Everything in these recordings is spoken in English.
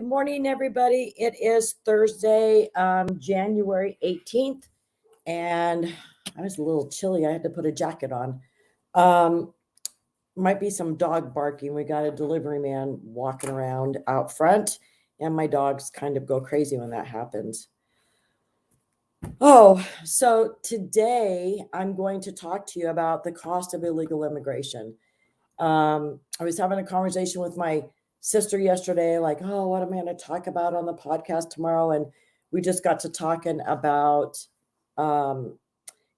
Good morning, everybody. It is Thursday, January 18th, and I was a little chilly. I had to put a jacket on. Might be some dog barking. We got a delivery man walking around out front, and my dogs kind of go crazy when that happens. Oh, so today I'm going to talk to you about the cost of illegal immigration. I was having a conversation with my sister yesterday, like, oh, what am I going to talk about on the podcast tomorrow? And we just got to talking about, I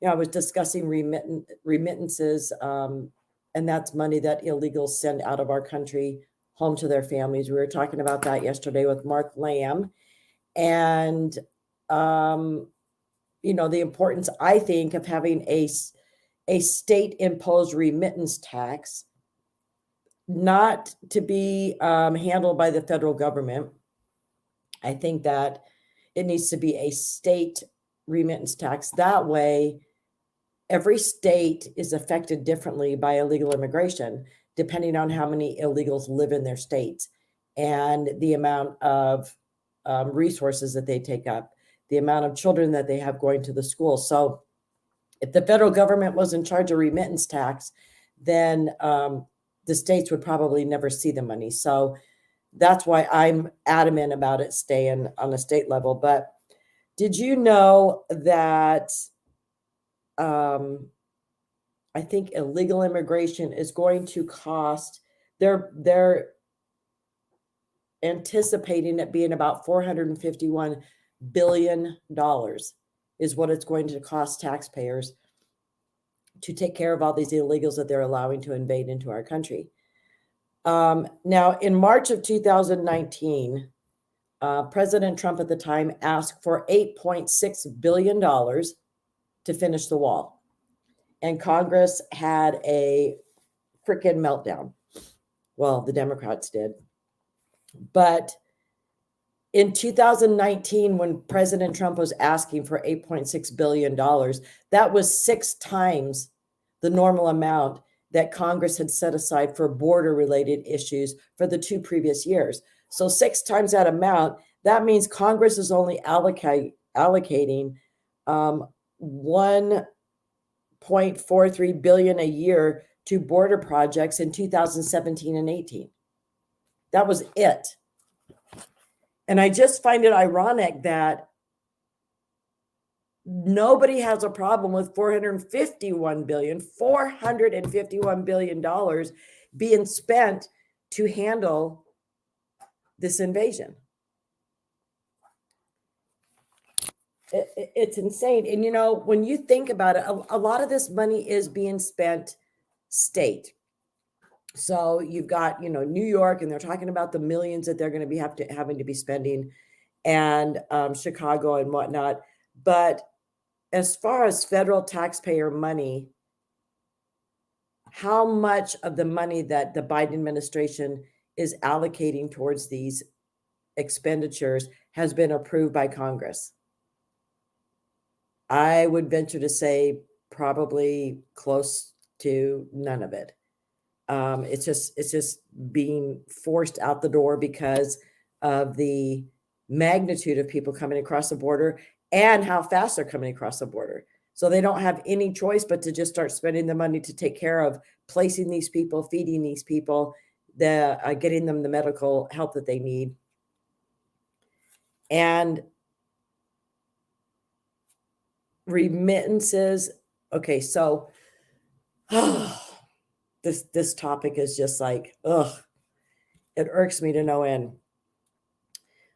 was discussing remittances, and that's money that illegals send out of our country home to their families. We were talking about that yesterday with Mark Lamb, and the importance, I think, of having a state imposed remittance tax, not to be handled by the federal government. I think that it needs to be a state remittance tax. That way, every state is affected differently by illegal immigration, depending on how many illegals live in their states and the amount of resources that they take up, the amount of children that they have going to the school. So if the federal government was in charge of remittance tax, then the states would probably never see the money. So that's why I'm adamant about it staying on a state level. But did you know that I think illegal immigration is going to cost, they're anticipating it being about $451 billion is what it's going to cost taxpayers to take care of all these illegals that they're allowing to invade into our country. Now, in March of 2019, President Trump at the time asked for $8.6 billion to finish the wall. And Congress had a freaking meltdown. Well, the Democrats did. But in 2019, when President Trump was asking for $8.6 billion, that was 6 times the normal amount that Congress had set aside for border-related issues for the 2 previous years. So 6 times that amount, that means Congress is only allocating $1.43 billion a year to border projects in 2017 and 18. That was it. And I just find it ironic that nobody has a problem with $451 billion being spent to handle this invasion. It's insane. And, when you think about it, a lot of this money is being spent state. So you've got, New York, and they're talking about the millions that they're going to be having to be spending, and Chicago and whatnot. But as far as federal taxpayer money, how much of the money that the Biden administration is allocating towards these expenditures has been approved by Congress? I would venture to say probably close to none of it. It's just being forced out the door because of the magnitude of people coming across the border and how fast they're coming across the border. So they don't have any choice but to just start spending the money to take care of placing these people, feeding these people, getting them the medical help that they need. And remittances. Okay, so this topic is just like, it irks me to no end.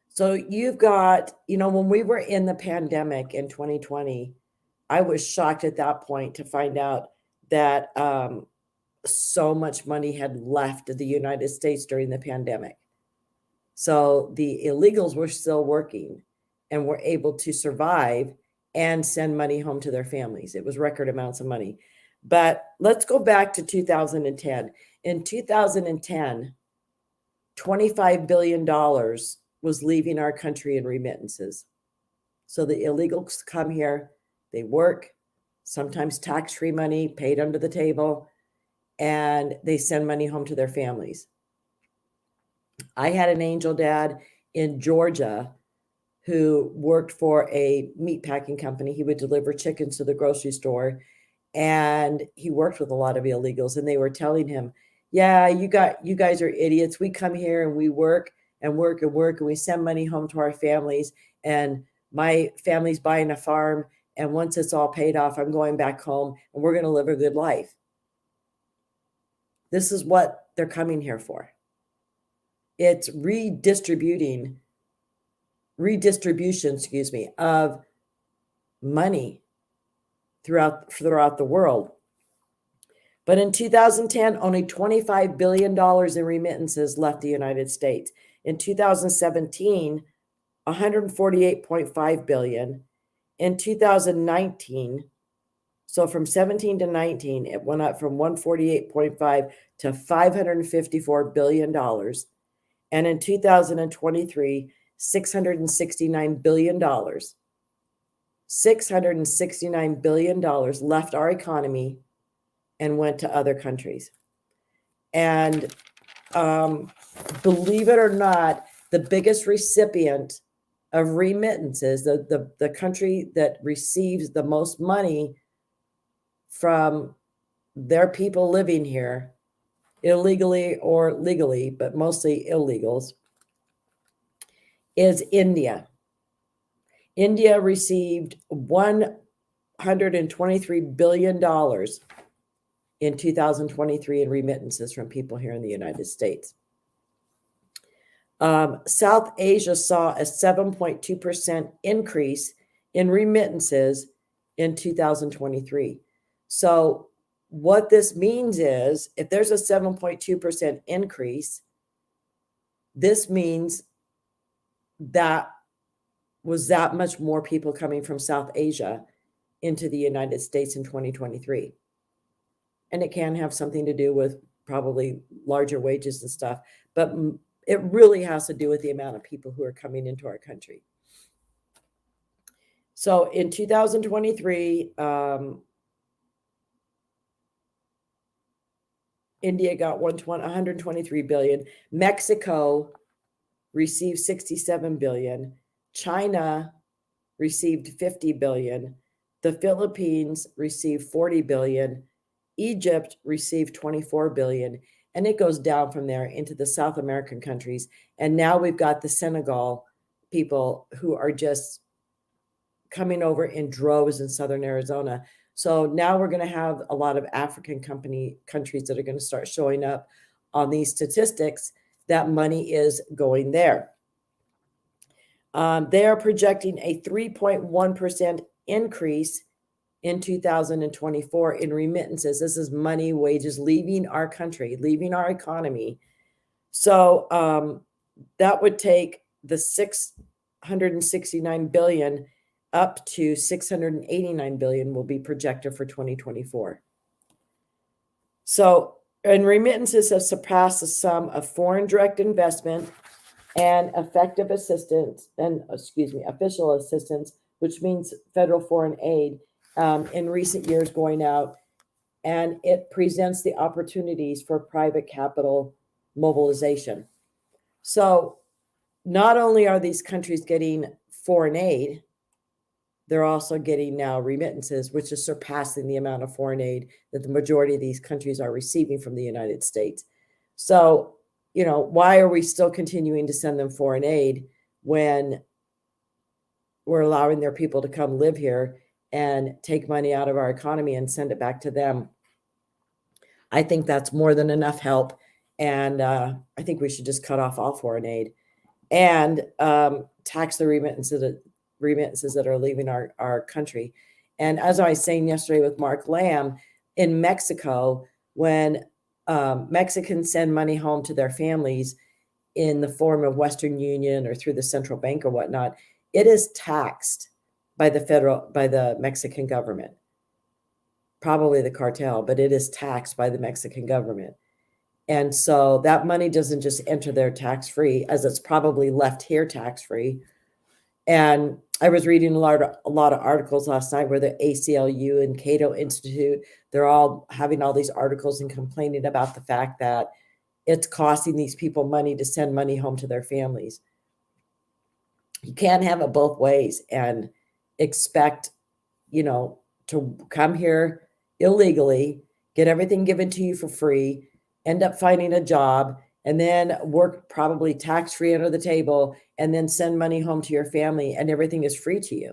So you've got, when we were in the pandemic in 2020, I was shocked at that point to find out that so much money had left the United States during the pandemic. So the illegals were still working and were able to survive and send money home to their families. It was record amounts of money. But let's go back to 2010. In 2010, $25 billion was leaving our country in remittances. So the illegals come here, they work, sometimes tax-free money paid under the table, and they send money home to their families. I had an angel dad in Georgia who worked for a meat packing company. He would deliver chickens to the grocery store, and he worked with a lot of illegals, and they were telling him, yeah, you guys are idiots. We come here and we work and work and work, and we send money home to our families, and my family's buying a farm, and once it's all paid off, I'm going back home and we're going to live a good life. This is what they're coming here for. It's redistribution, of money throughout the world. But in 2010, only $25 billion in remittances left the United States. In 2017, $148.5 billion. In 2019, so from 17 to 19, it went up from 148.5 to $554 billion. And in 2023, $669 billion. $669 billion left our economy and went to other countries. And believe it or not, the biggest recipient of remittances, the country that receives the most money from their people living here, illegally or legally, but mostly illegals, is India. India received $123 billion in 2023 in remittances from people here in the United States. South Asia saw a 7.2% increase in remittances in 2023. So what this means is, if there's a 7.2% increase, this means that was that much more people coming from South Asia into the United States in 2023. And it can have something to do with probably larger wages and stuff, but it really has to do with the amount of people who are coming into our country. So in 2023, India got 123 billion. Mexico received 67 billion. China received 50 billion. The Philippines received 40 billion. Egypt received 24 billion. And it goes down from there into the South American countries. And now we've got the Senegal people who are just coming over in droves in southern Arizona. So now we're going to have a lot of African countries that are going to start showing up on these statistics that money is going there. They are projecting a 3.1% increase in 2024 in remittances. This is money, wages leaving our country, leaving our economy. So that would take the 669 billion up to 689 billion will be projected for 2024. So, and remittances have surpassed the sum of foreign direct investment and effective assistance, and official assistance, which means federal foreign aid, in recent years going out, and it presents the opportunities for private capital mobilization. So not only are these countries getting foreign aid, they're also getting now remittances, which is surpassing the amount of foreign aid that the majority of these countries are receiving from the United States. So, why are we still continuing to send them foreign aid when we're allowing their people to come live here and take money out of our economy and send it back to them? I think that's more than enough help. And I think we should just cut off all foreign aid and tax the remittances that are leaving our country. And as I was saying yesterday with Mark Lamb, in Mexico, when Mexicans send money home to their families in the form of Western Union or through the central bank or whatnot, it is taxed by the Mexican government, probably the cartel, but it is taxed by the Mexican government. And so that money doesn't just enter there tax-free, as it's probably left here tax-free. And I was reading a lot of articles last night where the ACLU and Cato Institute, they're all having all these articles and complaining about the fact that it's costing these people money to send money home to their families. You can't have it both ways and expect, to come here illegally, get everything given to you for free, end up finding a job, and then work probably tax-free under the table, and then send money home to your family, and everything is free to you.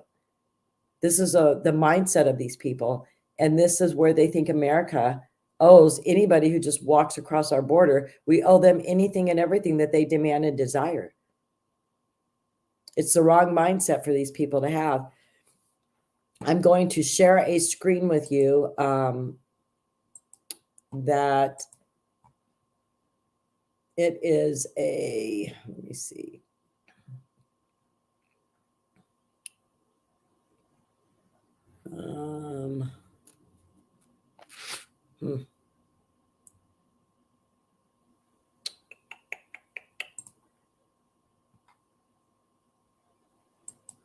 This is the mindset of these people, and this is where they think America owes anybody who just walks across our border. We owe them anything and everything that they demand and desire. It's the wrong mindset for these people to have. I'm going to share a screen with you that it is let me see. Let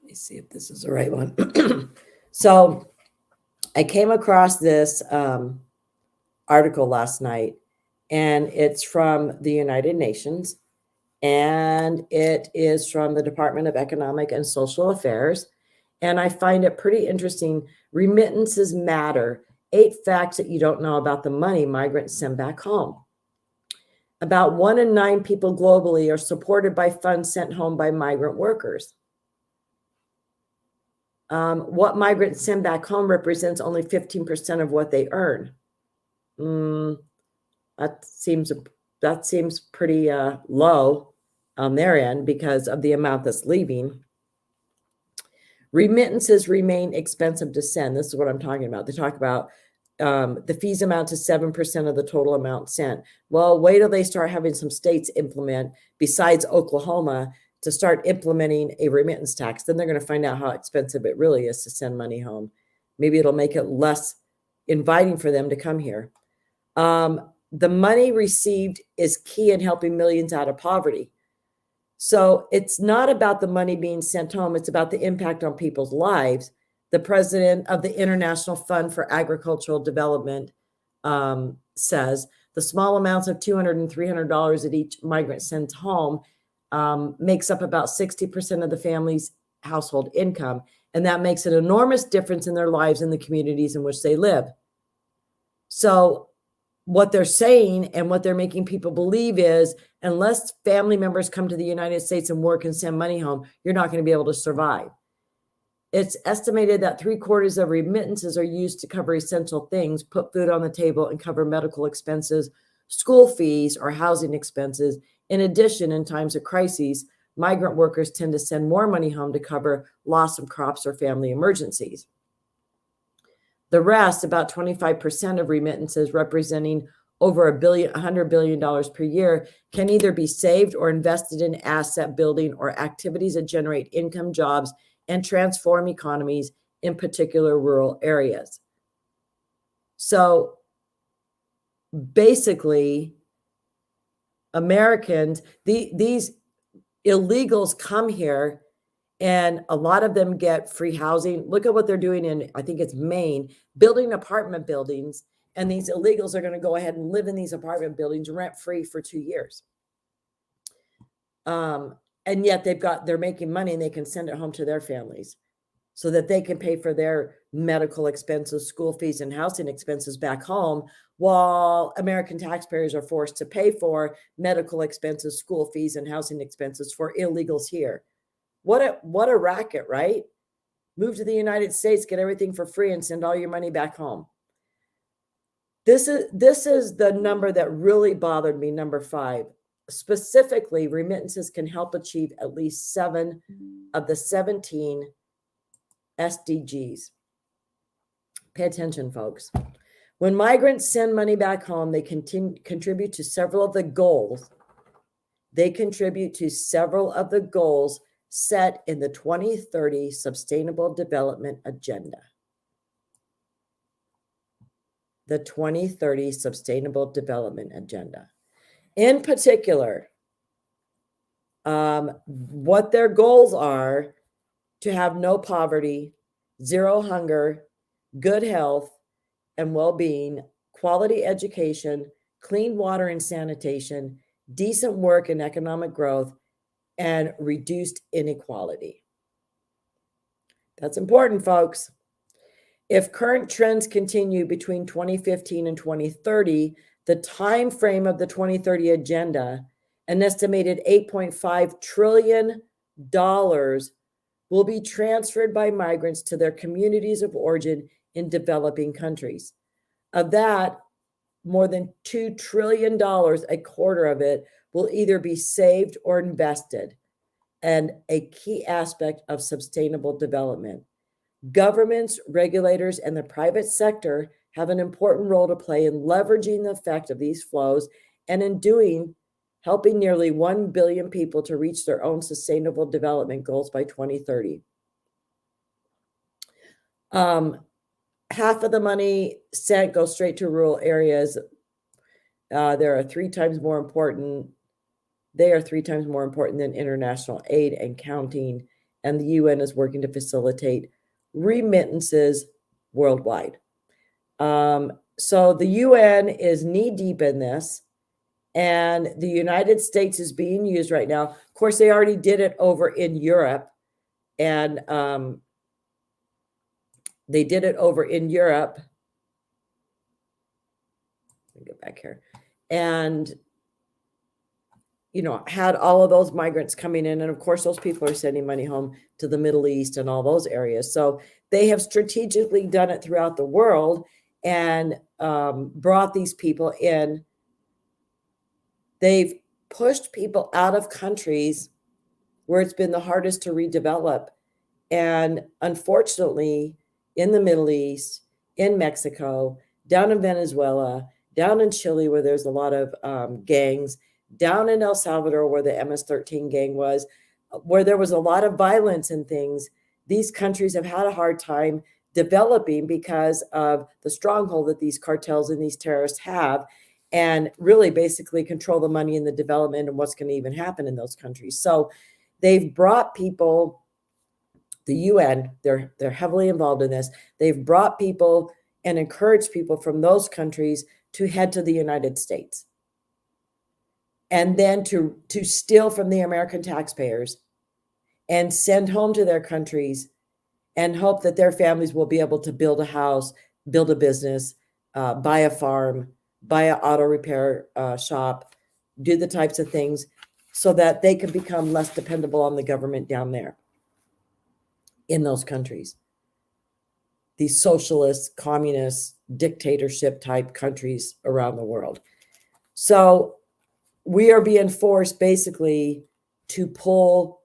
me see if this is the right one. So I came across this article last night, and it's from the United Nations, and it is from the Department of Economic and Social Affairs. And I find it pretty interesting. Remittances matter. 8 facts that you don't know about the money migrants send back home. About 1 in 9 people globally are supported by funds sent home by migrant workers. What migrants send back home represents only 15% of what they earn. That seems pretty low on their end because of the amount that's leaving. Remittances remain expensive to send. This is what I'm talking about. They talk about the fees amount to 7% of the total amount sent. Well, wait till they start having some states implement, besides Oklahoma, to start implementing a remittance tax. Then they're going to find out how expensive it really is to send money home. Maybe it'll make it less inviting for them to come here. The money received is key in helping millions out of poverty. So it's not about the money being sent home. It's about the impact on people's lives. The president of the International Fund for Agricultural Development says the small amounts of $200 and $300 that each migrant sends home makes up about 60% of the family's household income. And that makes an enormous difference in their lives in the communities in which they live. So what they're saying and what they're making people believe is, unless family members come to the United States and work and send money home, you're not going to be able to survive. It's estimated that 3/4 of remittances are used to cover essential things, put food on the table, and cover medical expenses, school fees, or housing expenses. In addition, in times of crises, migrant workers tend to send more money home to cover loss of crops or family emergencies. The rest, about 25% of remittances, representing over $100 billion per year, can either be saved or invested in asset building or activities that generate income, jobs, and transform economies, in particular rural areas. So basically, Americans, these illegals come here, and a lot of them get free housing. Look at what they're doing in, I think it's Maine, building apartment buildings. And these illegals are going to go ahead and live in these apartment buildings rent free for 2 years. And yet they're making money and they can send it home to their families so that they can pay for their medical expenses, school fees, and housing expenses back home, while American taxpayers are forced to pay for medical expenses, school fees, and housing expenses for illegals here. What a racket, right? Move to the United States, get everything for free, and send all your money back home. This is the number that really bothered me, number 5. Specifically, remittances can help achieve at least 7 of the 17 SDGs. Pay attention, folks. When migrants send money back home, they contribute to several of the goals. They contribute to several of the goals set in the 2030 Sustainable Development Agenda. The 2030 Sustainable Development Agenda. In particular, what their goals are: to have no poverty, zero hunger, good health and well-being, quality education, clean water and sanitation, decent work and economic growth, and reduced inequality. That's important, folks. If current trends continue between 2015 and 2030, the time frame of the 2030 agenda, an estimated $8.5 trillion will be transferred by migrants to their communities of origin in developing countries. Of that, more than $2 trillion, a quarter of it, will either be saved or invested, and a key aspect of sustainable development. Governments, regulators, and the private sector have an important role to play in leveraging the effect of these flows, and in doing, helping nearly 1 billion people to reach their own sustainable development goals by 2030. Half of the money sent goes straight to rural areas. They are 3 times more important than international aid and counting, and the UN is working to facilitate remittances worldwide. So the UN is knee-deep in this, and the United States is being used right now. Of course, they already did it over in Europe, and they did it over in Europe. Let me get back here. And had all of those migrants coming in. And of course, those people are sending money home to the Middle East and all those areas. So they have strategically done it throughout the world and brought these people in. They've pushed people out of countries where it's been the hardest to redevelop. And unfortunately, in the Middle East, in Mexico, down in Venezuela, down in Chile, where there's a lot of gangs, down in El Salvador, where the MS-13 gang was, where there was a lot of violence and things, these countries have had a hard time developing because of the stronghold that these cartels and these terrorists have, and really basically control the money and the development and what's going to even happen in those countries. So they've brought people, the UN, they're heavily involved in this. They've brought people and encouraged people from those countries to head to the United States, and then to steal from the American taxpayers and send home to their countries and hope that their families will be able to build a house, build a business, buy a farm, buy an auto repair shop, do the types of things so that they can become less dependable on the government down there in those countries. These socialist, communist, dictatorship type countries around the world. So we are being forced basically to pull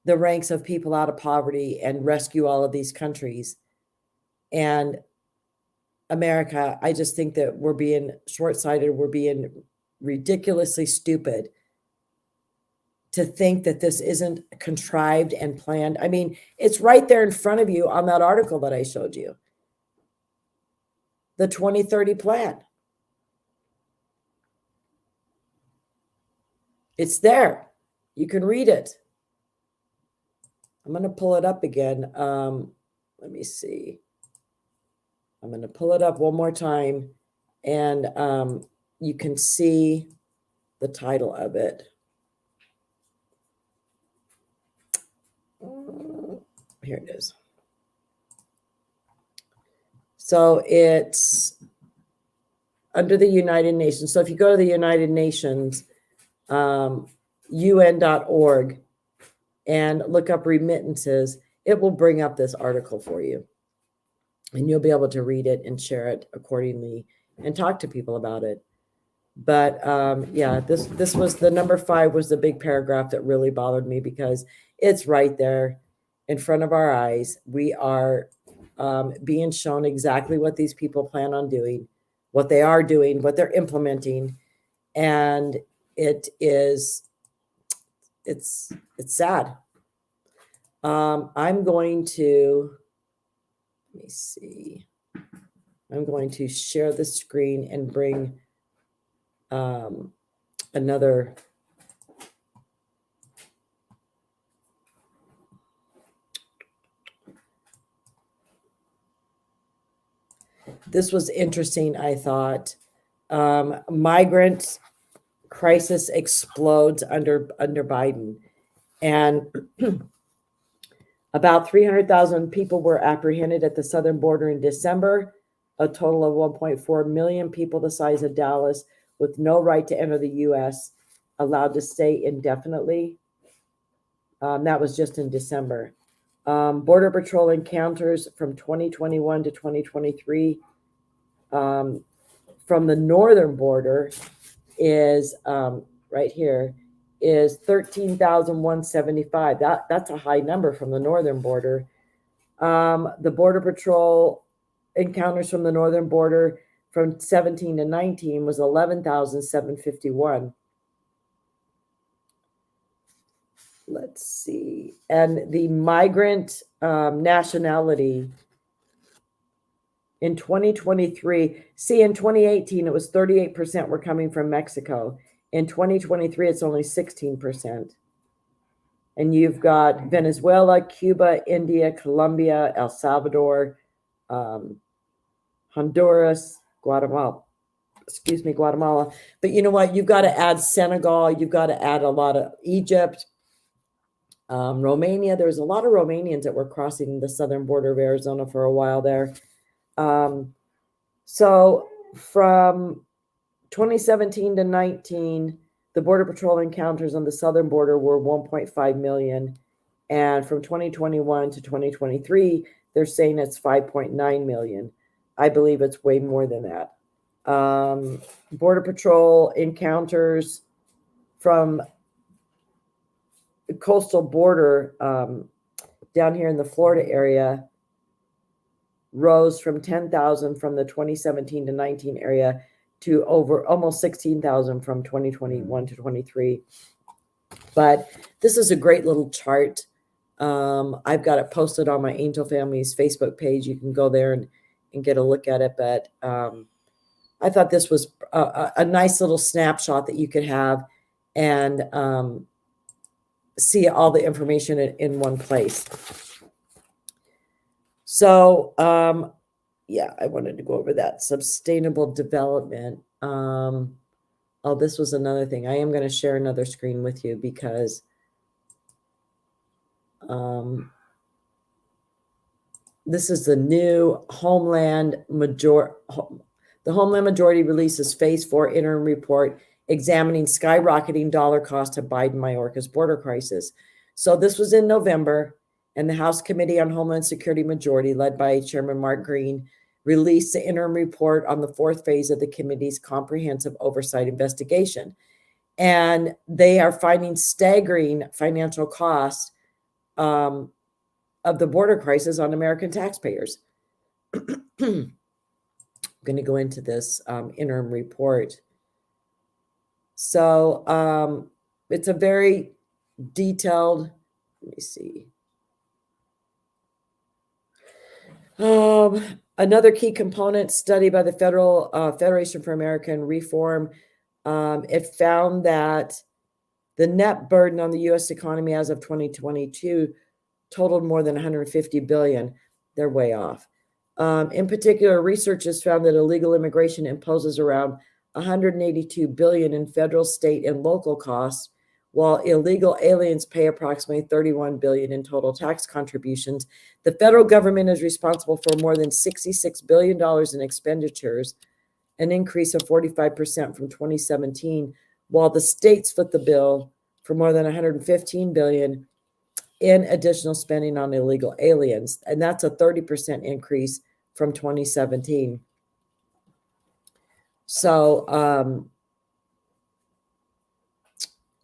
the ranks of people out of poverty and rescue all of these countries. And America, I just think that we're being short-sighted. We're being ridiculously stupid to think that this isn't contrived and planned. I mean, it's right there in front of you on that article that I showed you. The 2030 plan. It's there. You can read it. I'm going to pull it up again. Let me see. I'm going to pull it up one more time, and you can see the title of it. Here it is. So it's under the United Nations. So if you go to the United Nations, UN.org, and look up remittances, it will bring up this article for you. And you'll be able to read it and share it accordingly and talk to people about it. But yeah, this was the number 5 was the big paragraph that really bothered me, because it's right there in front of our eyes. We are being shown exactly what these people plan on doing, what they are doing, what they're implementing. And it's sad. I'm going to, let me see. I'm going to share the screen and bring another. This was interesting, I thought. Migrant crisis explodes under Biden. And about 300,000 people were apprehended at the southern border in December, a total of 1.4 million people the size of Dallas with no right to enter the U.S., allowed to stay indefinitely. That was just in December. Border Patrol encounters from 2021 to 2023 from the northern border is right here is 13,175. That's a high number from the northern border. The Border Patrol encounters from the northern border from 17 to 19 was 11,751. Let's see. And the migrant nationality in 2023, see, in 2018, it was 38% were coming from Mexico. In 2023, it's only 16%. And you've got Venezuela, Cuba, India, Colombia, El Salvador, Honduras, Guatemala. But you know what? You've got to add Senegal. You've got to add a lot of Egypt, Romania. There was a lot of Romanians that were crossing the southern border of Arizona for a while there. So from 2017 to 19, the Border Patrol encounters on the southern border were 1.5 million. And from 2021 to 2023, they're saying it's 5.9 million. I believe it's way more than that. Border Patrol encounters from the coastal border down here in the Florida area rose from 10,000 from the 2017 to 19 area to over almost 16,000 from 2021 to 23. But this is a great little chart. I've got it posted on my Angel Family's Facebook page. You can go there and get a look at it. But I thought this was a nice little snapshot that you could have and see all the information in one place. So, yeah, I wanted to go over that sustainable development. Oh, this was another thing. I am going to share another screen with you because this is the new Homeland Majority. The Homeland Majority releases Phase 4 interim report examining skyrocketing dollar cost of Biden-Mayorkas border crisis. So this was in November, and the House Committee on Homeland Security Majority, led by Chairman Mark Green, released the interim report on the fourth phase of the committee's comprehensive oversight investigation. And they are finding staggering financial costs of the border crisis on American taxpayers. I'm going to go into this interim report. So it's a very detailed, let me see. Another key component study by the Federation for American Reform, it found that the net burden on the U.S. economy as of 2022 totaled more than 150 billion. They're way off. In particular, researchers found that illegal immigration imposes around 182 billion in federal, state, and local costs, while illegal aliens pay approximately 31 billion in total tax contributions. The federal government is responsible for more than $66 billion in expenditures, an increase of 45% from 2017, while the states foot the bill for more than 115 billion in additional spending on illegal aliens. And that's a 30% increase from 2017. So,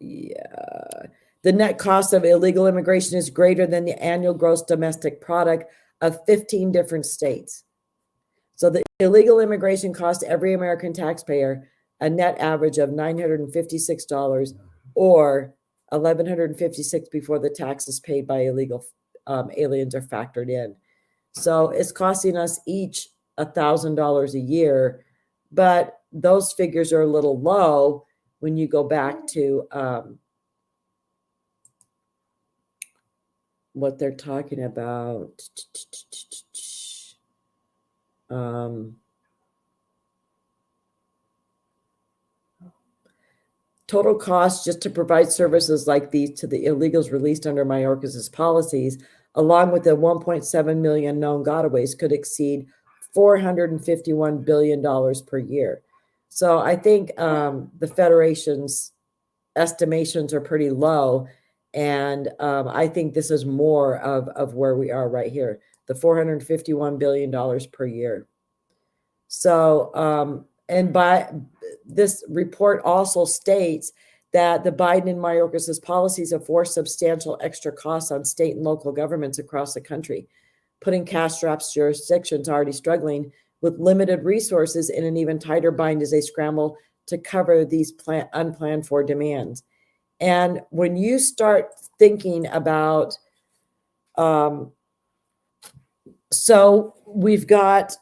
yeah, the net cost of illegal immigration is greater than the annual gross domestic product of 15 different states. So the illegal immigration costs every American taxpayer a net average of $956 or $1,156 before the taxes paid by illegal aliens are factored in. So it's costing us each $1,000 a year, but those figures are a little low when you go back to what they're talking about. total cost just to provide services like these to the illegals released under Mayorkas' policies, along with the 1.7 million known gotaways, could exceed $451 billion per year. So I think the Federation's estimations are pretty low. And I think this is more of where we are right here, the $451 billion per year. So, and by this report also states that the Biden and Mayorkas' policies have forced substantial extra costs on state and local governments across the country, putting cash-strapped jurisdictions already struggling with limited resources in an even tighter bind as they scramble to cover these unplanned for demands. And when you start thinking about, so we've got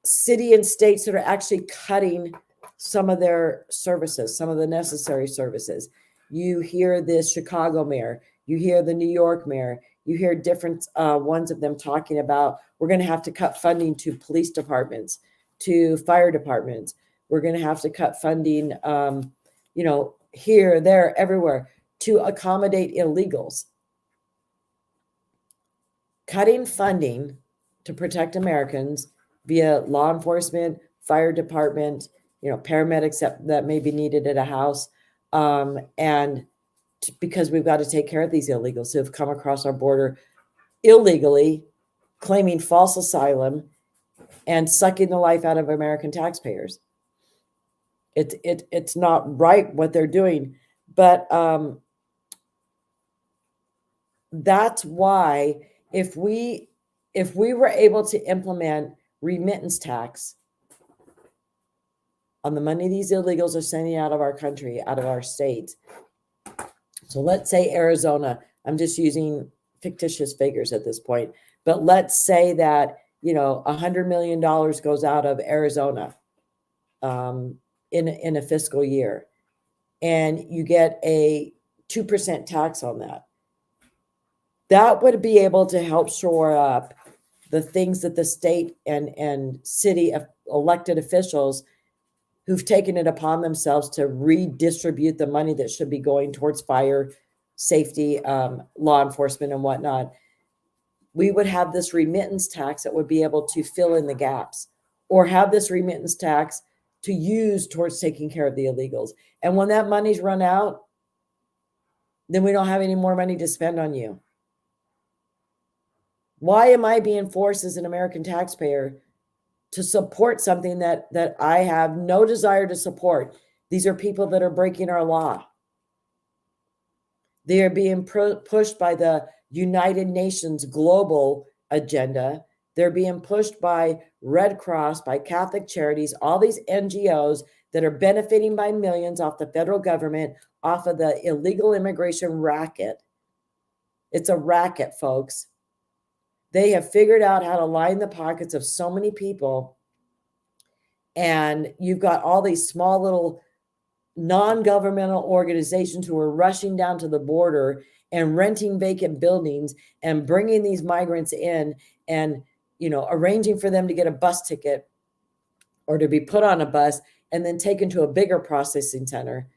city and states that are actually cutting some of their services, some of the necessary services. You hear the Chicago mayor, you hear the New York mayor, you hear different ones of them talking about, we're going to have to cut funding to police departments, to fire departments. We're going to have to cut funding, here, there, everywhere to accommodate illegals. Cutting funding to protect Americans via law enforcement, fire department, paramedics that may be needed at a house, because we've got to take care of these illegals who have come across our border illegally, claiming false asylum, and sucking the life out of American taxpayers. It's not right what they're doing, but that's why if we were able to implement remittance tax on the money these illegals are sending out of our country, out of our state. So let's say Arizona, I'm just using fictitious figures at this point, but let's say that, $100 million goes out of Arizona in a fiscal year, and you get a 2% tax on that. That would be able to help shore up the things that the state and city elected officials who've taken it upon themselves to redistribute the money that should be going towards fire, safety, law enforcement, and whatnot. We would have this remittance tax that would be able to fill in the gaps, or have this remittance tax to use towards taking care of the illegals. And when that money's run out, then we don't have any more money to spend on you. Why am I being forced as an American taxpayer to support something that I have no desire to support? These are people that are breaking our law. They are being pushed by the United Nations global agenda. They're being pushed by Red Cross, by Catholic Charities, all these NGOs that are benefiting by millions off the federal government, off of the illegal immigration racket. It's a racket, folks. They have figured out how to line the pockets of so many people. And you've got all these small little non-governmental organizations who are rushing down to the border and renting vacant buildings and bringing these migrants in and, arranging for them to get a bus ticket or to be put on a bus and then taken to a bigger processing center.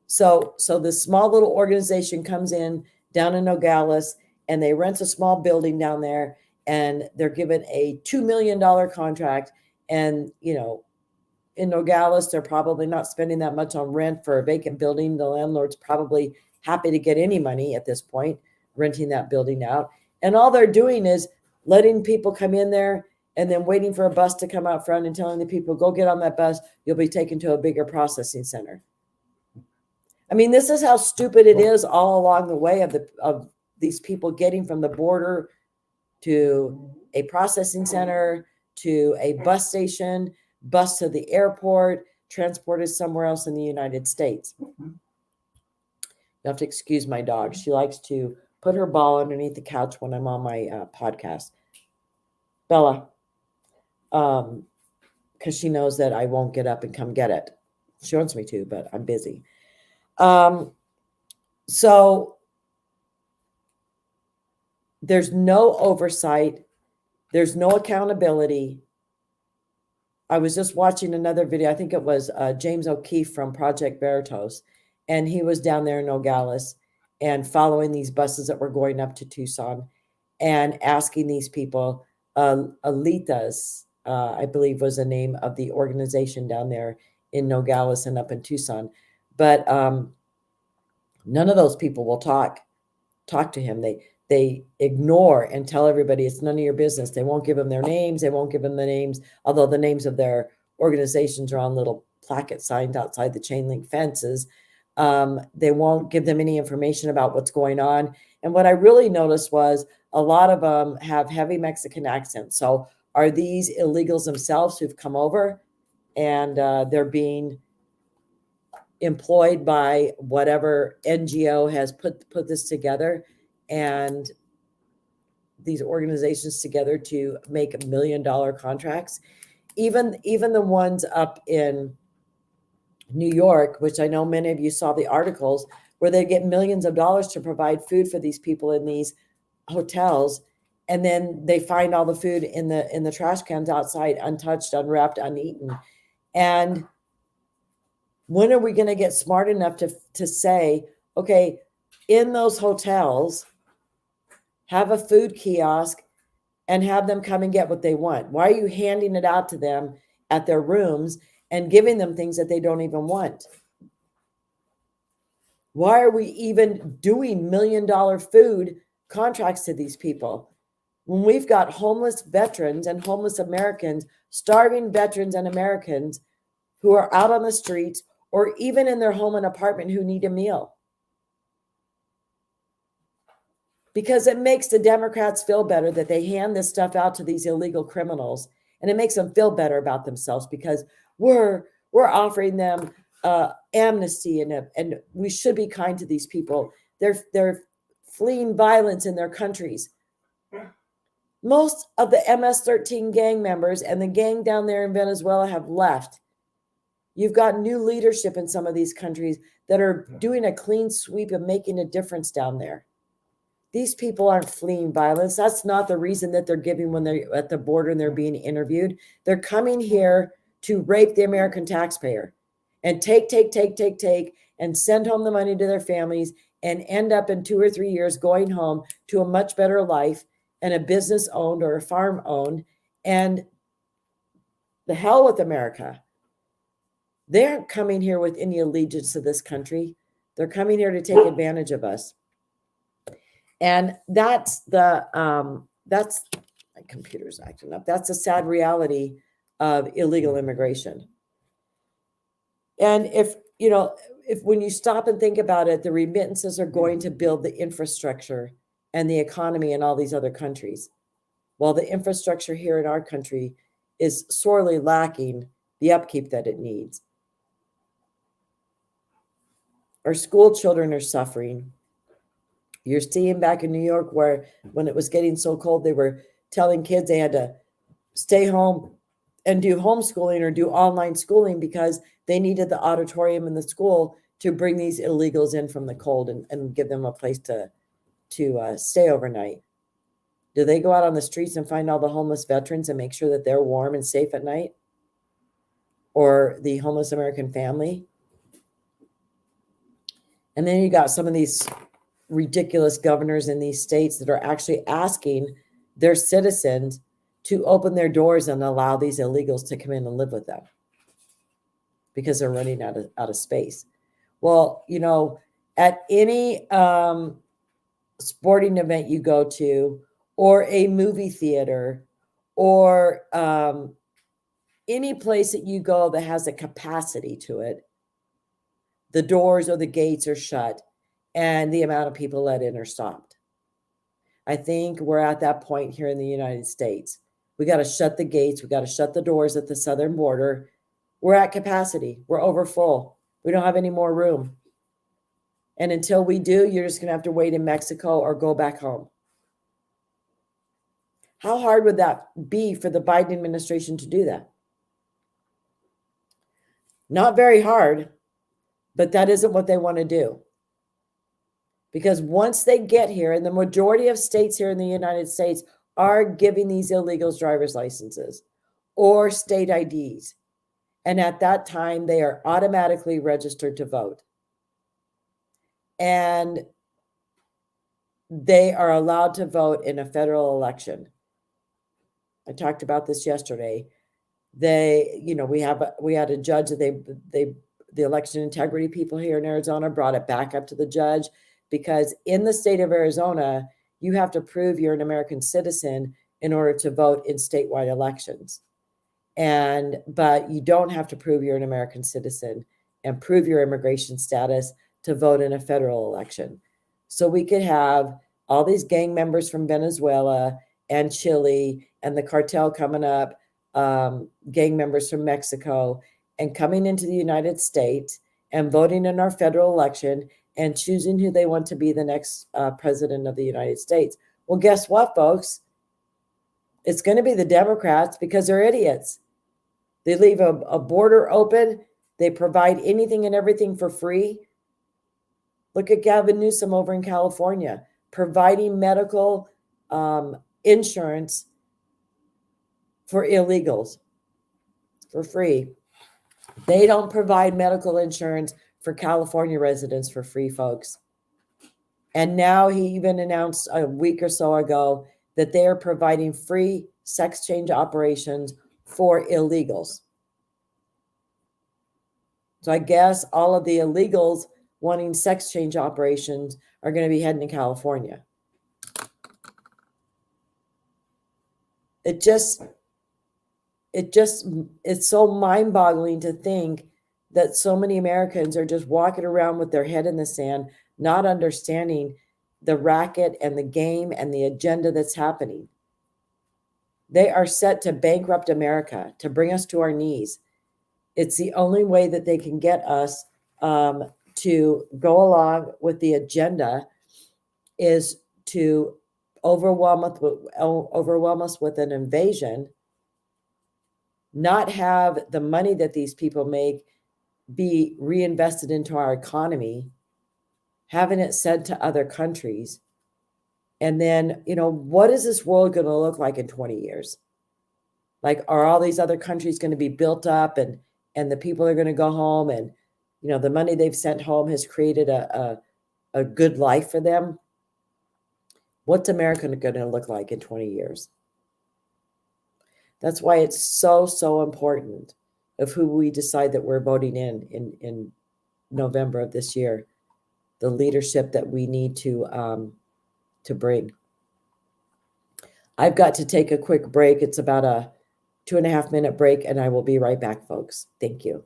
So this small little organization comes in down in Nogales, and they rent a small building down there, and they're given a $2 million contract. And, in Nogales, they're probably not spending that much on rent for a vacant building. The landlord's probably happy to get any money at this point, renting that building out. And all they're doing is letting people come in there and then waiting for a bus to come out front and telling the people, go get on that bus. You'll be taken to a bigger processing center. I mean, this is how stupid it is all along the way of these people getting from the border to a processing center, to a bus station, bus to the airport, transported somewhere else in the United States. You have to excuse my dog. She likes to put her ball underneath the couch when I'm on my podcast. Bella, because she knows that I won't get up and come get it. She wants me to, but I'm busy. So there's no oversight. There's no accountability. I was just watching another video. I think it was James O'Keefe from Project Veritas. and he was down there in Nogales and following these buses that were going up to Tucson and asking these people, Alitas, I believe was the name of the organization down there in Nogales and up in Tucson. But none of those people will talk to him. They ignore and tell everybody it's none of your business. They won't give them their names. They won't give them the names, although the names of their organizations are on little placket signs outside the chain link fences. They won't give them any information about what's going on. And what I really noticed was a lot of them have heavy Mexican accents. So are these illegals themselves who've come over and they're being employed by whatever NGO has put this together and these organizations together to make $1 million contracts? Even the ones up in New York, which I know many of you saw the articles, where they get millions of dollars to provide food for these people in these hotels, and then they find all the food in the trash cans outside, untouched, unwrapped, uneaten. And when are we going to get smart enough to say, okay, in those hotels, have a food kiosk and have them come and get what they want? Why are you handing it out to them at their rooms and giving them things that they don't even want? Why are we even doing $1 million food contracts to these people when we've got homeless veterans and homeless Americans, starving veterans and Americans who are out on the streets or even in their home and apartment who need a meal? Because it makes the Democrats feel better that they hand this stuff out to these illegal criminals, and it makes them feel better about themselves because we're offering them amnesty, and we should be kind to these people. They're fleeing violence in their countries. Most of the MS-13 gang members and the gang down there in Venezuela have left. You've got new leadership in some of these countries that are doing a clean sweep and making a difference down there. These people aren't fleeing violence. That's not the reason that they're giving when they're at the border and they're being interviewed. They're coming here to rape the American taxpayer and take, and send home the money to their families and end up in 2 or 3 years going home to a much better life and a business owned or a farm owned. And the hell with America. They aren't coming here with any allegiance to this country. They're coming here to take advantage of us. And that's my computer's acting up. That's a sad reality of illegal immigration. And if when you stop and think about it, the remittances are going to build the infrastructure and the economy in all these other countries, while the infrastructure here in our country is sorely lacking the upkeep that it needs. Our school children are suffering. You're seeing back in New York where when it was getting so cold, they were telling kids they had to stay home and do homeschooling or do online schooling because they needed the auditorium in the school to bring these illegals in from the cold and give them a place to stay overnight. Do they go out on the streets and find all the homeless veterans and make sure that they're warm and safe at night? Or the homeless American family? And then you got some of these ridiculous governors in these states that are actually asking their citizens to open their doors and allow these illegals to come in and live with them because they're running out of space. Well, at any sporting event you go to, or a movie theater, or any place that you go that has a capacity to it, the doors or the gates are shut and the amount of people let in are stopped. I think we're at that point here in the United States. We got to shut the gates. We got to shut the doors at the southern border. We're at capacity. We're over full. We don't have any more room. And until we do, you're just going to have to wait in Mexico or go back home. How hard would that be for the Biden administration to do that? Not very hard, but that isn't what they want to do. Because once they get here, and the majority of states here in the United States are giving these illegals driver's licenses or state IDs. And at that time, they are automatically registered to vote. and they are allowed to vote in a federal election. I talked about this yesterday. We had a judge that the election integrity people here in Arizona brought it back up to the judge, because in the state of Arizona, you have to prove you're an American citizen in order to vote in statewide elections. But you don't have to prove you're an American citizen and prove your immigration status to vote in a federal election. So we could have all these gang members from Venezuela and Chile and the cartel coming up, gang members from Mexico, and coming into the United States and voting in our federal election and choosing who they want to be the next president of the United States. Well, guess what, folks? It's going to be the Democrats, because they're idiots. They leave a border open. They provide anything and everything for free. Look at Gavin Newsom over in California, providing medical insurance for illegals for free. They don't provide medical insurance for California residents for free, folks. And now he even announced a week or so ago that they are providing free sex change operations for illegals. So I guess all of the illegals wanting sex change operations are going to be heading to California. It's so mind-boggling to think that so many Americans are just walking around with their head in the sand, not understanding the racket and the game and the agenda that's happening. They are set to bankrupt America, to bring us to our knees. It's the only way that they can get us to go along with the agenda, is to overwhelm us with an invasion, not have the money that these people make be reinvested into our economy, having it sent to other countries. And then, what is this world going to look like in 20 years? Like, are all these other countries going to be built up and the people are going to go home, and, the money they've sent home has created a good life for them? What's America going to look like in 20 years? That's why it's so, so important of who we decide that we're voting in November of this year, the leadership that we need to bring. I've got to take a quick break. It's about a 2.5-minute break, and I will be right back, folks. Thank you.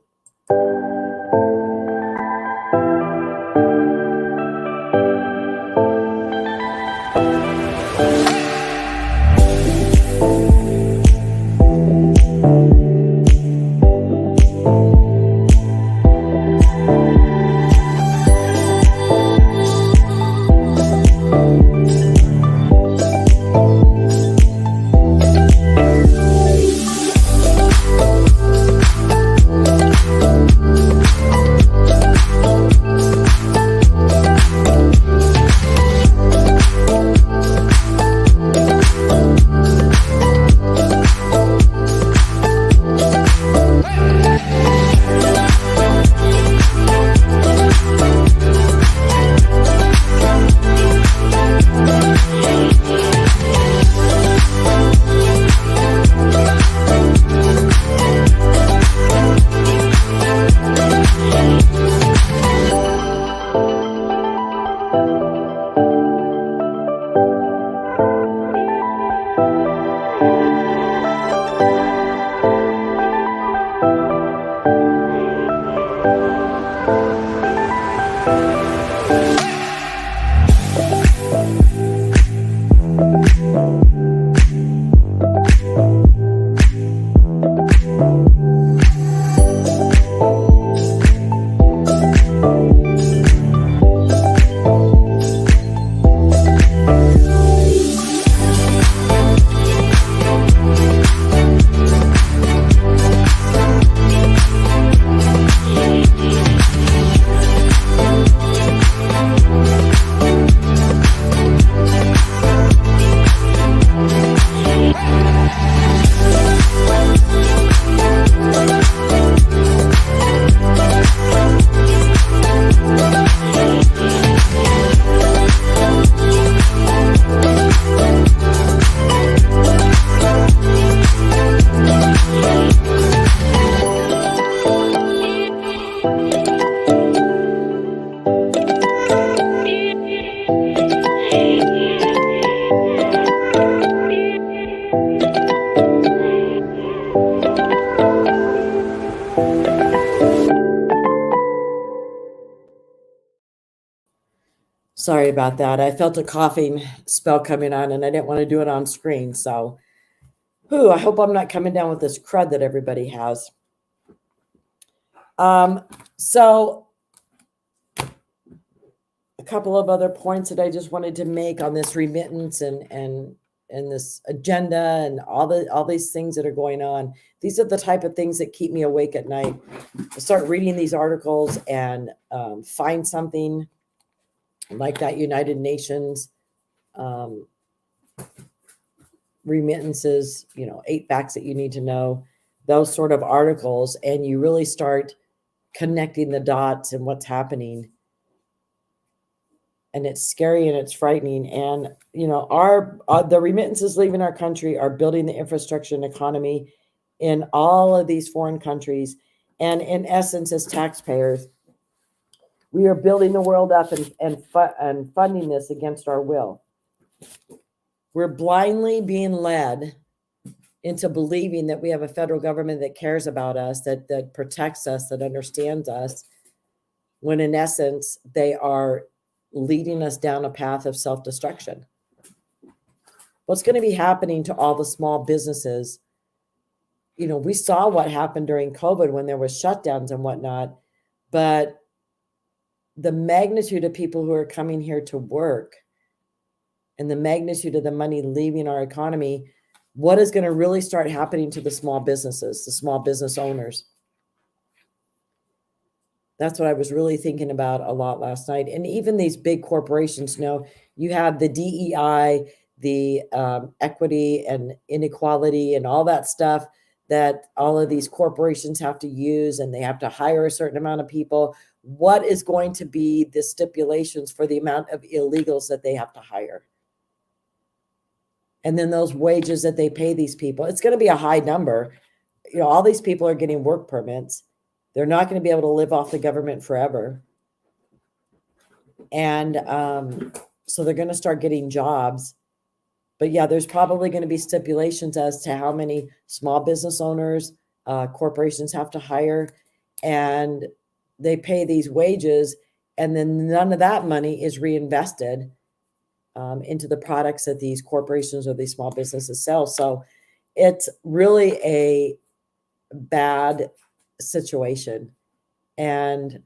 Sorry about that. I felt a coughing spell coming on and I didn't want to do it on screen. So, I hope I'm not coming down with this crud that everybody has. So a couple of other points that I just wanted to make on this remittance and this agenda and all these things that are going on. These are the type of things that keep me awake at night. I start reading these articles and find something like that United Nations remittances, 8 facts that you need to know, those sort of articles, and you really start connecting the dots and what's happening. And it's scary and it's frightening. And, the remittances leaving our country are building the infrastructure and economy in all of these foreign countries. And in essence, as taxpayers, we are building the world up and funding this against our will. We're blindly being led into believing that we have a federal government that cares about us, that protects us, that understands us, when in essence, they are leading us down a path of self-destruction. What's going to be happening to all the small businesses? We saw what happened during COVID when there was shutdowns and whatnot, but the magnitude of people who are coming here to work and the magnitude of the money leaving our economy, what is going to really start happening to the small businesses, the small business owners? That's what I was really thinking about a lot last night. And even these big corporations, you have the DEI, the equity and inequality and all that stuff that all of these corporations have to use, and they have to hire a certain amount of people. What is going to be the stipulations for the amount of illegals that they have to hire? And then those wages that they pay these people, it's going to be a high number. All these people are getting work permits. They're not going to be able to live off the government forever. And so they're going to start getting jobs. But yeah, there's probably going to be stipulations as to how many small business owners, corporations have to hire. And they pay these wages. And then none of that money is reinvested into the products that these corporations or these small businesses sell. So it's really a bad situation. And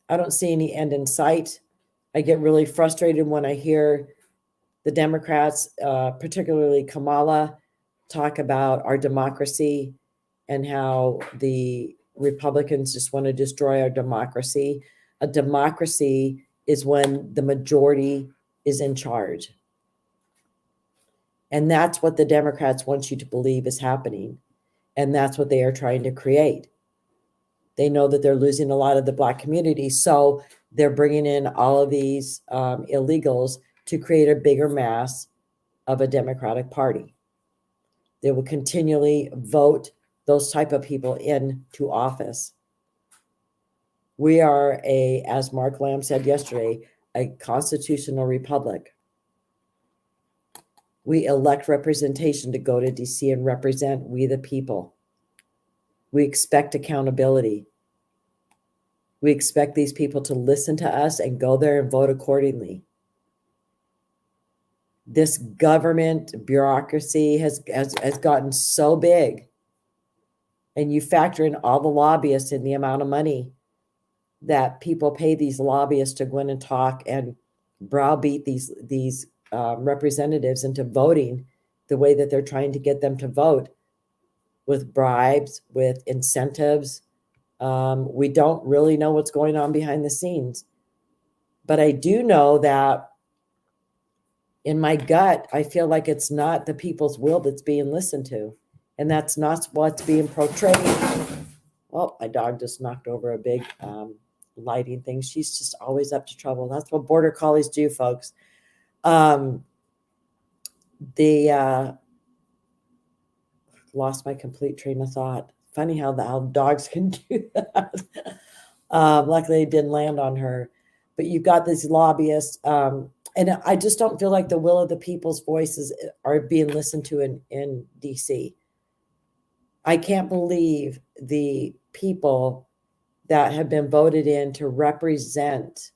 I don't see any end in sight. I get really frustrated when I hear the Democrats, particularly Kamala, talk about our democracy and how the Republicans just want to destroy our democracy. A democracy is when the majority is in charge. And that's what the Democrats want you to believe is happening. And that's what they are trying to create. They know that they're losing a lot of the Black community. So they're bringing in all of these illegals to create a bigger mass of a Democratic Party. They will continually vote those type of people into office. We are as Mark Lamb said yesterday, a constitutional republic. We elect representation to go to DC and represent we the people. We expect accountability. We expect these people to listen to us and go there and vote accordingly. This government bureaucracy has gotten so big, and you factor in all the lobbyists and the amount of money that people pay these lobbyists to go in and talk and browbeat these representatives into voting the way that they're trying to get them to vote, with bribes, with incentives. We don't really know what's going on behind the scenes. But I do know that in my gut, I feel like it's not the people's will that's being listened to. And that's not what's being portrayed. Oh, my dog just knocked over a big lighting thing. She's just always up to trouble. That's what border collies do, folks. Lost my complete train of thought. Funny how dogs can do that. Luckily, it didn't land on her. But you've got these lobbyists, and I just don't feel like the will of the people's voices are being listened to in DC. I can't believe the people that have been voted in to represent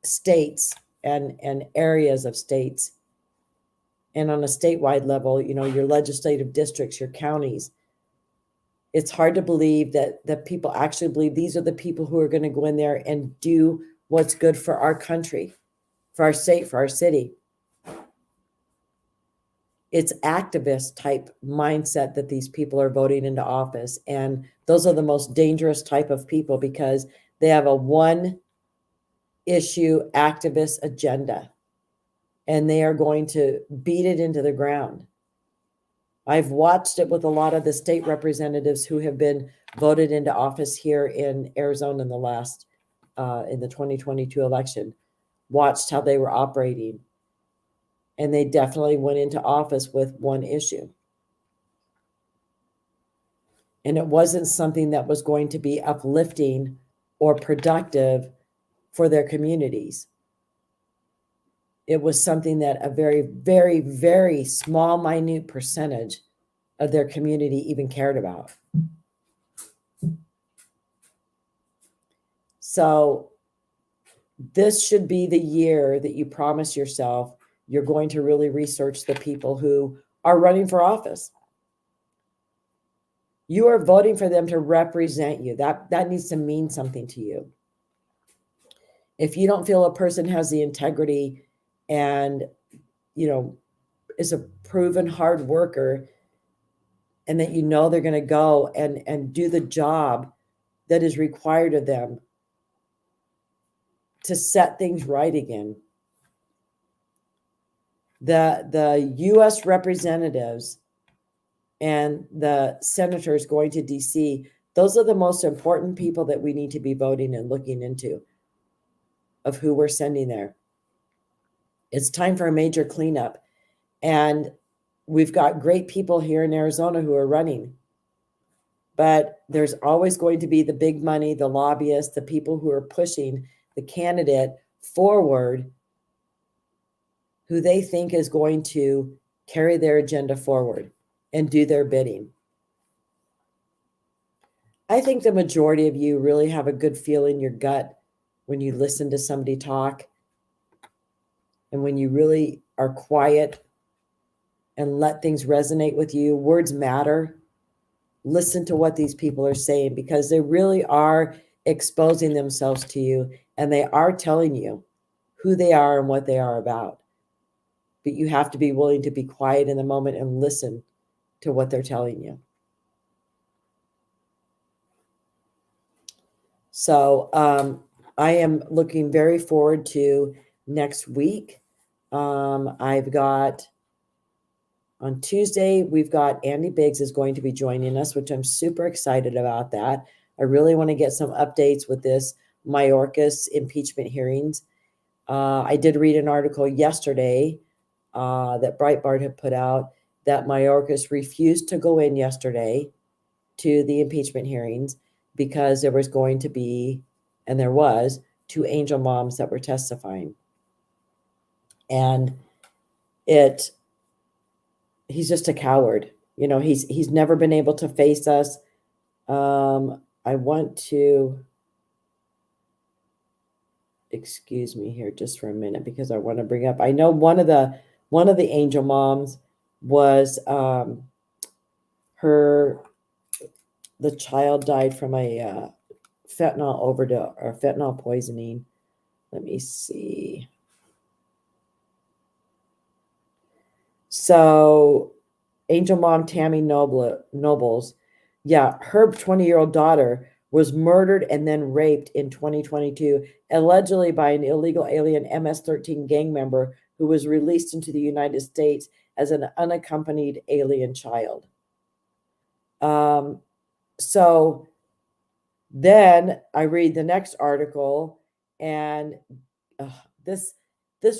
states and areas of states, and on a statewide level, your legislative districts, your counties. It's hard to believe that people actually believe these are the people who are going to go in there and do what's good for our country, for our state, for our city. It's activist type mindset that these people are voting into office. And those are the most dangerous type of people because they have a one issue activist agenda and they are going to beat it into the ground. I've watched it with a lot of the state representatives who have been voted into office here in Arizona in the 2022 election, watched how they were operating. And they definitely went into office with one issue. And it wasn't something that was going to be uplifting or productive for their communities. It was something that a very, very, very small, minute percentage of their community even cared about. So this should be the year that you promise yourself you're going to really research the people who are running for office. You are voting for them to represent you. That needs to mean something to you. If you don't feel a person has the integrity and, is a proven hard worker and that they're going to go and do the job that is required of them to set things right again. The U.S. representatives and the senators going to D.C., those are the most important people that we need to be voting and looking into of who we're sending there. It's time for a major cleanup. And we've got great people here in Arizona who are running. But there's always going to be the big money, the lobbyists, the people who are pushing the candidate forward who they think is going to carry their agenda forward and do their bidding. I think the majority of you really have a good feel in your gut when you listen to somebody talk and when you really are quiet and let things resonate with you. Words matter. Listen to what these people are saying because they really are exposing themselves to you and they are telling you who they are and what they are about. But you have to be willing to be quiet in the moment and listen to what they're telling you. So I am looking very forward to next week. I've got on Tuesday, we've got Andy Biggs is going to be joining us, which I'm super excited about that. I really want to get some updates with this Mayorkas impeachment hearings. I did read an article yesterday that Breitbart had put out that Mayorkas refused to go in yesterday to the impeachment hearings because there was going to be, and there was, 2 angel moms that were testifying. And he's just a coward. He's never been able to face us. I want to, excuse me here just for a minute because I want to bring up, I know one of the angel moms was the child died from a fentanyl overdose or fentanyl poisoning. Let me see. So angel mom Tammy Nobles, yeah, her 20-year-old daughter was murdered and then raped in 2022, allegedly by an illegal alien MS-13 gang member who was released into the United States as an unaccompanied alien child. So then I read the next article, and this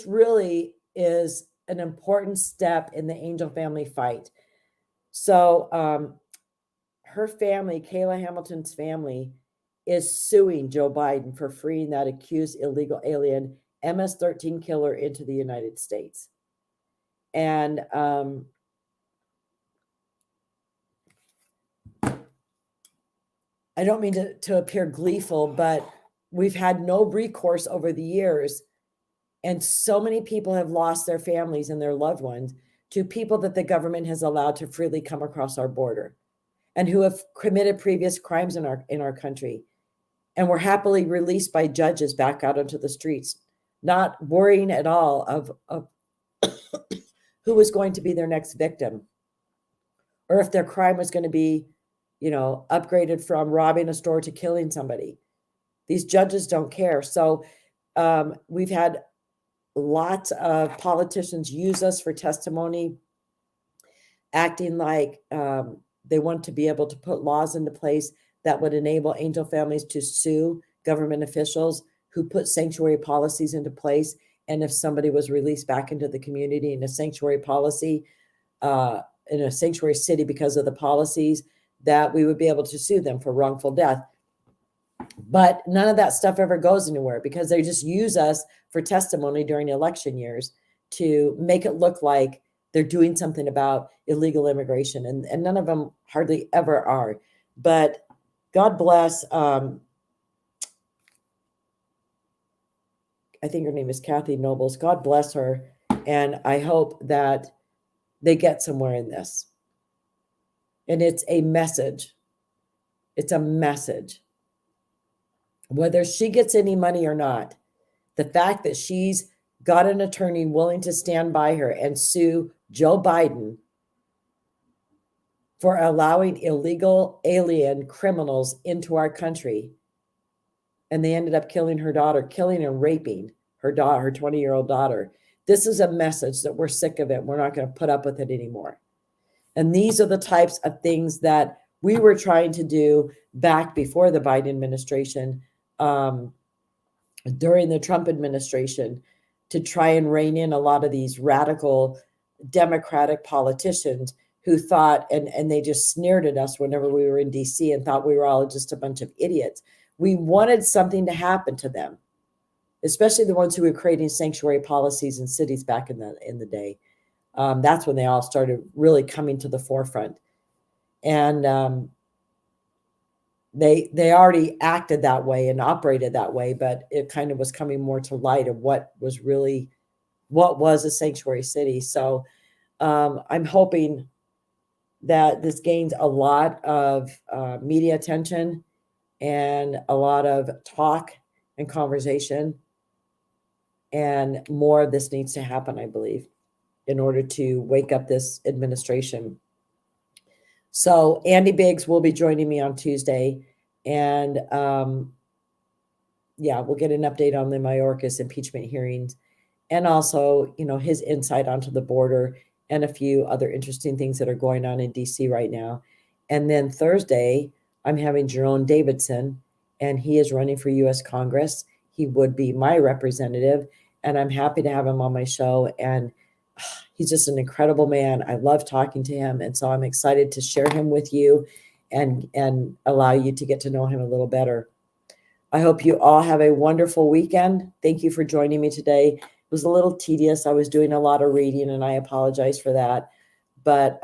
really is an important step in the angel family fight. So her family, Kayla Hamilton's family, is suing Joe Biden for freeing that accused illegal alien MS-13 killer into the United States. And I don't mean to appear gleeful, but we've had no recourse over the years. And so many people have lost their families and their loved ones to people that the government has allowed to freely come across our border and who have committed previous crimes in our country and were happily released by judges back out onto the streets, not worrying at all of who was going to be their next victim or if their crime was going to be, upgraded from robbing a store to killing somebody. These judges don't care. So we've had lots of politicians use us for testimony, acting like they want to be able to put laws into place that would enable angel families to sue government officials who put sanctuary policies into place. And if somebody was released back into the community in a sanctuary policy, in a sanctuary city because of the policies, that we would be able to sue them for wrongful death. But none of that stuff ever goes anywhere because they just use us for testimony during election years to make it look like they're doing something about illegal immigration. And none of them hardly ever are. But God bless, I think her name is Kathy Nobles. God bless her. And I hope that they get somewhere in this. And it's a message. It's a message. Whether she gets any money or not, the fact that she's got an attorney willing to stand by her and sue Joe Biden for allowing illegal alien criminals into our country, and they ended up killing her daughter, killing and raping her daughter, her 20-year-old daughter. This is a message that we're sick of it. We're not going to put up with it anymore. And these are the types of things that we were trying to do back before the Biden administration, during the Trump administration, to try and rein in a lot of these radical Democratic politicians who thought, and they just sneered at us whenever we were in DC and thought we were all just a bunch of idiots. We wanted something to happen to them, especially the ones who were creating sanctuary policies in cities back in the day. That's when they all started really coming to the forefront. And they already acted that way and operated that way, but it kind of was coming more to light of what was a sanctuary city. So I'm hoping that this gains a lot of media attention and a lot of talk and conversation, and more of this needs to happen, I believe, in order to wake up this administration. So Andy Biggs will be joining me on Tuesday, and we'll get an update on the Mayorkas impeachment hearings, and also, his insight onto the border and a few other interesting things that are going on in DC right now. And then Thursday, I'm having Jerome Davidson, and he is running for U.S. Congress. He would be my representative, and I'm happy to have him on my show. And he's just an incredible man. I love talking to him. And so I'm excited to share him with you and allow you to get to know him a little better. I hope you all have a wonderful weekend. Thank you for joining me today. It was a little tedious. I was doing a lot of reading, and I apologize for that. But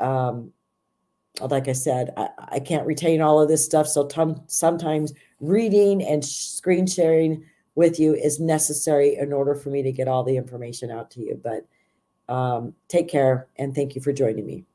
like I said, I can't retain all of this stuff. So sometimes reading and screen sharing with you is necessary in order for me to get all the information out to you. But take care, and thank you for joining me.